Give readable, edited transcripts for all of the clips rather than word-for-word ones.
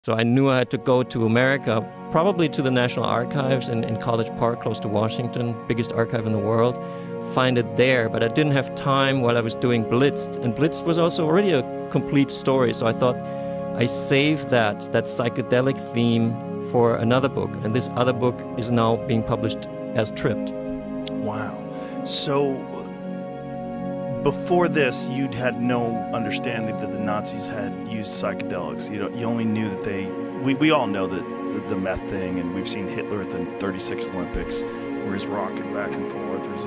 So I knew I had to go to America, probably to the National Archives in College Park, close to Washington, biggest archive in the world, find it there. But I didn't have time while I was doing Blitzed. And Blitzed was also already a complete story. So I thought I saved that psychedelic theme for another book. And this other book is now being published as Tripped. Wow. So before this, you'd had no understanding that the Nazis had used psychedelics. You only knew that we all know that the meth thing, and we've seen Hitler at the 36 Olympics where he's rocking back and forth, or he's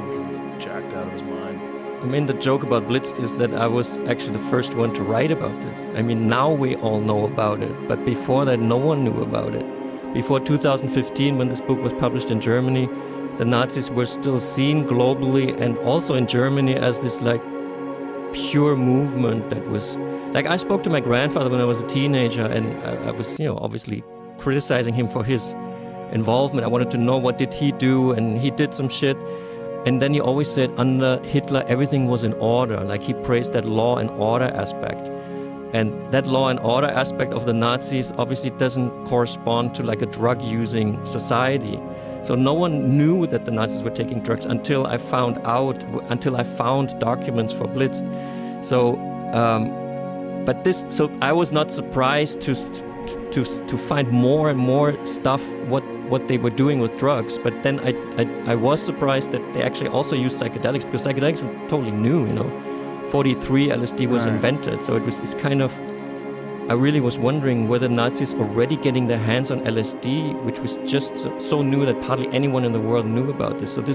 jacked out of his mind. I mean, the joke about Blitzed is that I was actually the first one to write about this. I mean, now we all know about it, but before that, no one knew about it. Before 2015, when this book was published in Germany, the Nazis were still seen globally and also in Germany as this like pure movement that was like, I spoke to my grandfather when I was a teenager, and I was, obviously criticizing him for his involvement. I wanted to know, what did he do? And he did some shit. And then he always said under Hitler, everything was in order. Like, he praised that law and order aspect. And that law and order aspect of the Nazis obviously doesn't correspond to like a drug-using society. So no one knew that the Nazis were taking drugs until I found documents for Blitzed. So, so I was not surprised to find more and more stuff what they were doing with drugs. But then I was surprised that they actually also used psychedelics, because psychedelics were totally new. 43 LSD was invented, so it's kind of. I really was wondering whether Nazis already getting their hands on LSD, which was just so new that hardly anyone in the world knew about this. So this